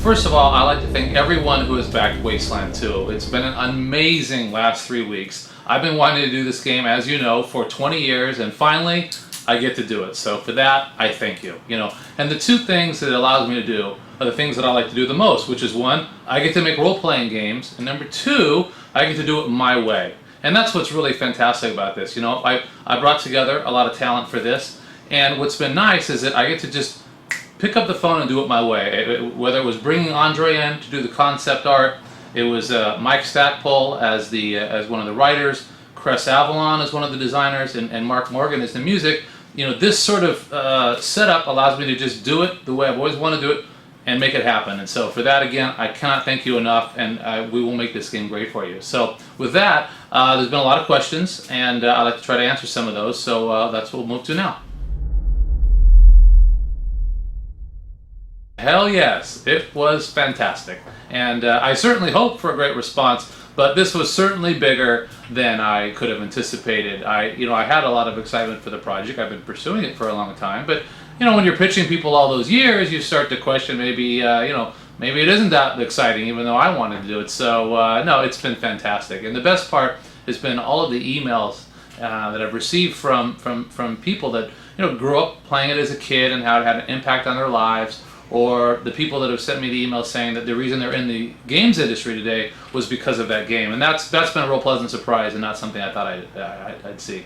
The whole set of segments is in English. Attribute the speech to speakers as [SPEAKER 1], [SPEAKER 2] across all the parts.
[SPEAKER 1] First of all, I'd like to thank everyone who has backed Wasteland 2. It's been an amazing last 3 weeks. I've been wanting to do this game, as you know, for 20 years, and finally, I get to do it. So for that, I thank you. And the two things that it allows me to do are the things that I like to do the most, which is one, I get to make role-playing games, and number two, I get to do it my way. And that's what's really fantastic about this. I brought together a lot of talent for this, and what's been nice is that I get to just pick up the phone and do it my way. Whether it was bringing Andre in to do the concept art, it was Mike Stackpole as one of the writers, Cress Avalon as one of the designers, and Mark Morgan as the music. This sort of setup allows me to just do it the way I've always wanted to do it and make it happen. And so for that, again, I cannot thank you enough, and we will make this game great for you. So with that, there's been a lot of questions, and I'd like to try to answer some of those. So that's what we'll move to now. Hell yes, it was fantastic, and I certainly hope for a great response, but this was certainly bigger than I could have anticipated. I had a lot of excitement for the project. I've been pursuing it for a long time, but when you're pitching people all those years, you start to question maybe maybe it isn't that exciting, even though I wanted to do it. So no, it's been fantastic, and the best part has been all of the emails that I've received from people that grew up playing it as a kid and how it had an impact on their lives, or the people that have sent me the email saying that the reason they're in the games industry today was because of that game. And that's been a real pleasant surprise, and not something I thought I'd see.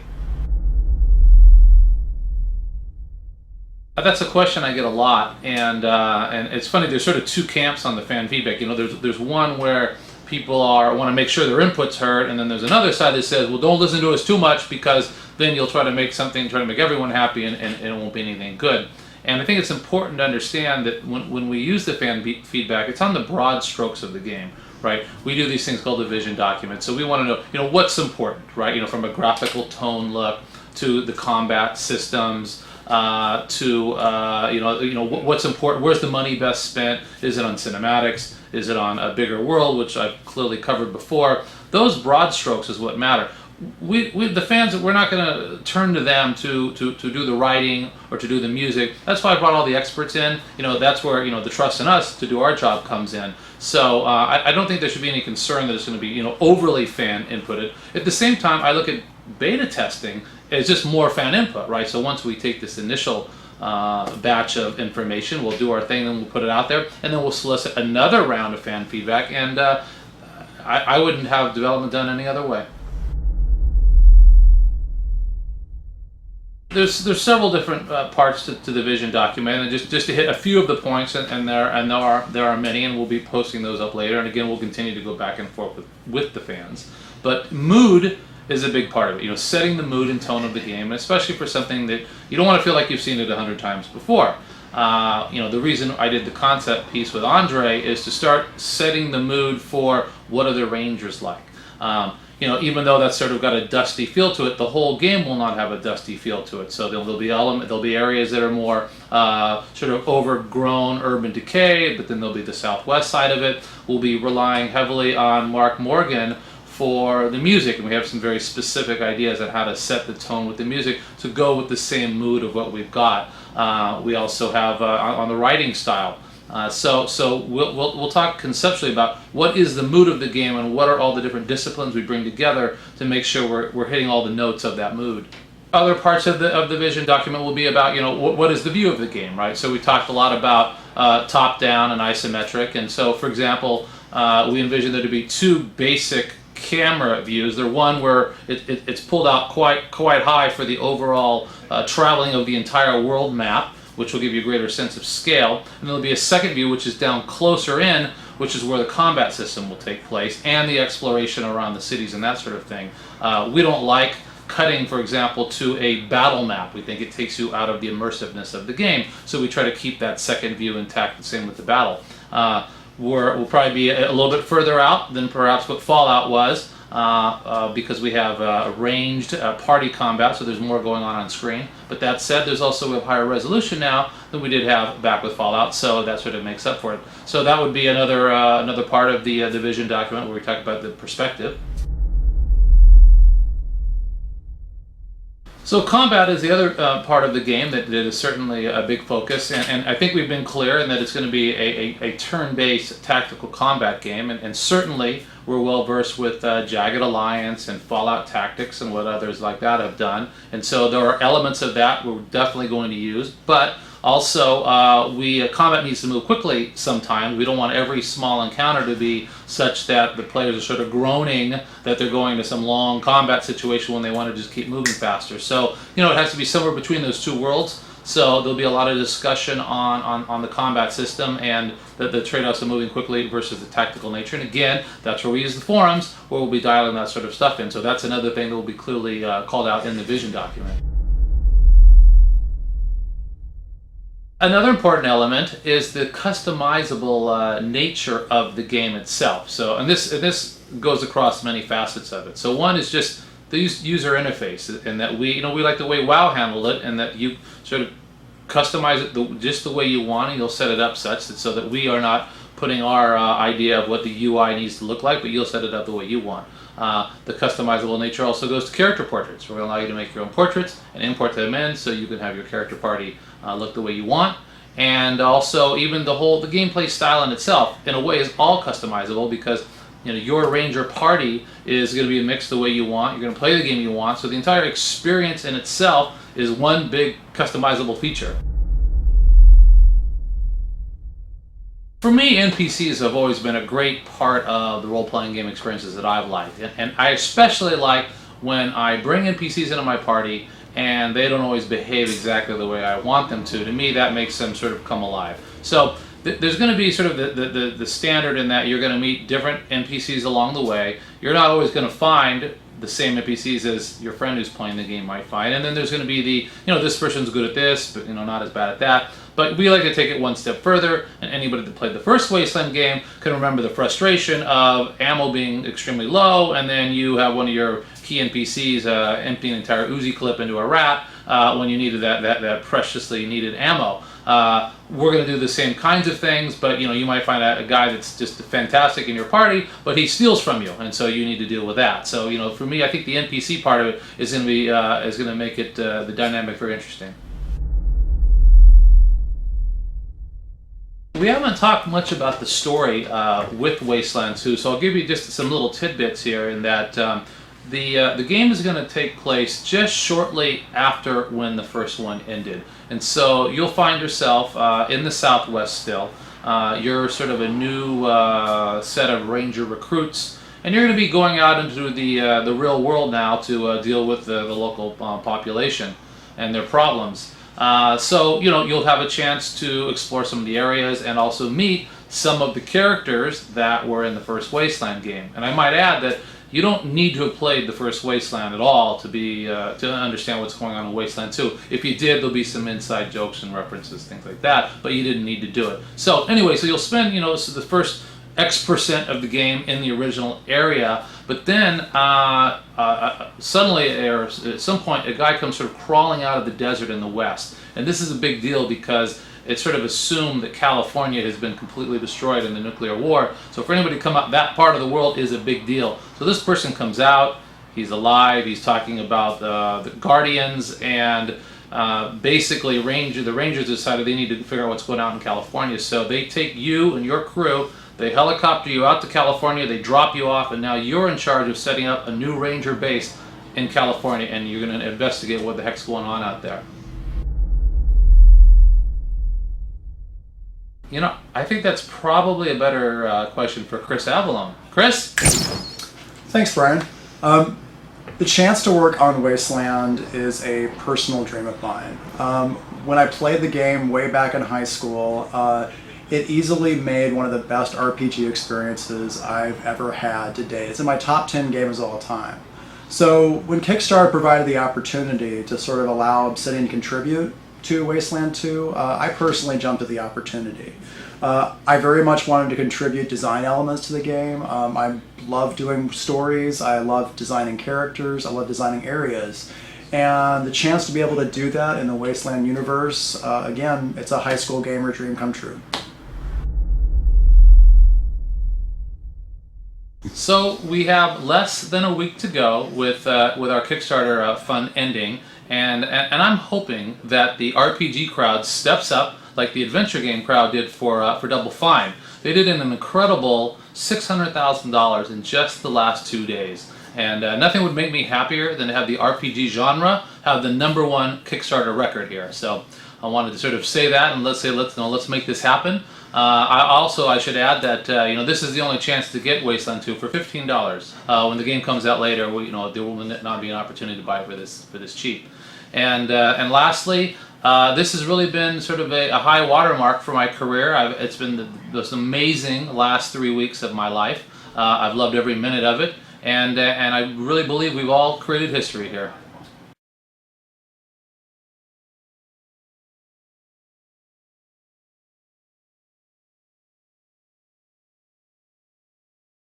[SPEAKER 1] That's a question I get a lot, and it's funny, there's sort of two camps on the fan feedback. There's one where people want to make sure their input's heard, and then there's another side that says, well, don't listen to us too much, because then you'll try to make everyone happy, and it won't be anything good. And I think it's important to understand that when we use the fan feedback, it's on the broad strokes of the game, right? We do these things called the vision documents, so we want to know, what's important, right? From a graphical tone look to the combat systems, to what's important. Where's the money best spent? Is it on cinematics? Is it on a bigger world, which I've clearly covered before? Those broad strokes is what matter. The fans, we're not going to turn to them to do the writing or to do the music. That's why I brought all the experts in. That's where the trust in us to do our job comes in. So I don't think there should be any concern that it's going to be overly fan inputted. At the same time, I look at beta testing as just more fan input, right? So once we take this initial batch of information, we'll do our thing, then we'll put it out there, and then we'll solicit another round of fan feedback. And I wouldn't have development done any other way. There's several different parts to the vision document, and just to hit a few of the points, and there are many, and we'll be posting those up later. And again, we'll continue to go back and forth with the fans. But mood is a big part of it. Setting the mood and tone of the game, especially for something that you don't want to feel like you've seen it 100 times before. The reason I did the concept piece with Andre is to start setting the mood for what are the Rangers like. Even though that's sort of got a dusty feel to it, the whole game will not have a dusty feel to it. So there'll be areas that are more sort of overgrown urban decay, but then there'll be the southwest side of it. We'll be relying heavily on Mark Morgan for the music, and we have some very specific ideas on how to set the tone with the music to go with the same mood of what we've got. We also have on the writing style. So we'll talk conceptually about what is the mood of the game and what are all the different disciplines we bring together to make sure we're hitting all the notes of that mood. Other parts of the vision document will be about what is the view of the game, right? So we talked a lot about top down and isometric, and so for example, we envision there to be two basic camera views. There's one where it's pulled out quite high for the overall traveling of the entire world map, which will give you a greater sense of scale. And there'll be a second view, which is down closer in, which is where the combat system will take place, and the exploration around the cities and that sort of thing. We don't like cutting, for example, to a battle map. We think it takes you out of the immersiveness of the game, so we try to keep that second view intact, the same with the battle. We'll probably be a little bit further out than perhaps what Fallout was, because we have ranged party combat, so there's more going on screen. But that said, there's also a higher resolution now than we did have back with Fallout, so that sort of makes up for it. So that would be another part of the vision document where we talk about the perspective. So combat is the other part of the game that is certainly a big focus, and I think we've been clear in that it's going to be a turn-based tactical combat game, and certainly we're well versed with Jagged Alliance and Fallout Tactics and what others like that have done, and so there are elements of that we're definitely going to use, but also, combat needs to move quickly sometimes. We don't want every small encounter to be such that the players are sort of groaning that they're going to some long combat situation when they want to just keep moving faster. So, it has to be somewhere between those two worlds. So there'll be a lot of discussion on the combat system and the trade-offs of moving quickly versus the tactical nature. And again, that's where we use the forums, where we'll be dialing that sort of stuff in. So that's another thing that will be clearly called out in the vision document. Another important element is the customizable nature of the game itself. So, and this goes across many facets of it. So one is just the user interface, and that we like the way WoW handled it, and that you sort of customize it just the way you want, and you'll set it up such that so that we are not putting our idea of what the UI needs to look like, but you'll set it up the way you want. The customizable nature also goes to character portraits. We're going to allow you to make your own portraits and import them in so you can have your character party look the way you want. And also even the gameplay style in itself, in a way, is all customizable because your ranger party is going to be a mix the way you want. You're going to play the game you want. So the entire experience in itself is one big customizable feature. For me, NPCs have always been a great part of the role-playing game experiences that I've liked. And I especially like when I bring NPCs into my party and they don't always behave exactly the way I want them to. To me, that makes them sort of come alive. So there's going to be sort of the standard in that you're going to meet different NPCs along the way. You're not always going to find the same NPCs as your friend who's playing the game might find. And then there's going to be this person's good at this, but not as bad at that. But we like to take it one step further, and anybody that played the first Wasteland game can remember the frustration of ammo being extremely low, and then you have one of your key NPCs emptying an entire Uzi clip into a rat when you needed that preciously needed ammo. We're going to do the same kinds of things, but you might find a guy that's just fantastic in your party, but he steals from you, and so you need to deal with that. So for me, I think the NPC part of it is going to be is going to make it the dynamic very interesting. We haven't talked much about the story with Wasteland 2, so I'll give you just some little tidbits here in that the game is going to take place just shortly after when the first one ended. And so you'll find yourself in the Southwest still. You're sort of a new set of Ranger recruits, and you're going to be going out into the real world now to deal with the local population and their problems. So you'll have a chance to explore some of the areas and also meet some of the characters that were in the first Wasteland game. And I might add that you don't need to have played the first Wasteland at all to understand what's going on in Wasteland 2. If you did, there'll be some inside jokes and references, things like that, but you didn't need to do it. So anyway, so you'll spend so the first X% of the game in the original area, but then suddenly, or at some point, a guy comes sort of crawling out of the desert in the west. And this is a big deal because it's sort of assumed that California has been completely destroyed in the nuclear war. So for anybody to come out, that part of the world is a big deal. So this person comes out, he's alive, he's talking about the Guardians, and basically the Rangers decided they need to figure out what's going on in California. So they take you and your crew, they helicopter you out to California, they drop you off, and now you're in charge of setting up a new Ranger base in California, and you're going to investigate what the heck's going on out there. I think that's probably a better question for Chris Avalone. Chris?
[SPEAKER 2] Thanks, Brian. The chance to work on Wasteland is a personal dream of mine. When I played the game way back in high school, it easily made one of the best RPG experiences I've ever had to date. It's in my top 10 games of all time. So when Kickstarter provided the opportunity to sort of allow Obsidian to contribute to Wasteland 2, I personally jumped at the opportunity. I very much wanted to contribute design elements to the game. I love doing stories, I love designing characters, I love designing areas. And the chance to be able to do that in the Wasteland universe, again, it's a high school gamer dream come true.
[SPEAKER 1] So we have less than a week to go with our Kickstarter fund ending, and I'm hoping that the RPG crowd steps up like the adventure game crowd did for Double Fine. They did an incredible $600,000 in just the last 2 days. And nothing would make me happier than to have the RPG genre have the #1 Kickstarter record here. So I wanted to sort of say that, and let's make this happen. I should add that this is the only chance to get Wasteland 2 for $15. When the game comes out later, there will not be an opportunity to buy it for this cheap. And lastly, this has really been sort of a high watermark for my career. It's been the most amazing last 3 weeks of my life. I've loved every minute of it, and I really believe we've all created history here.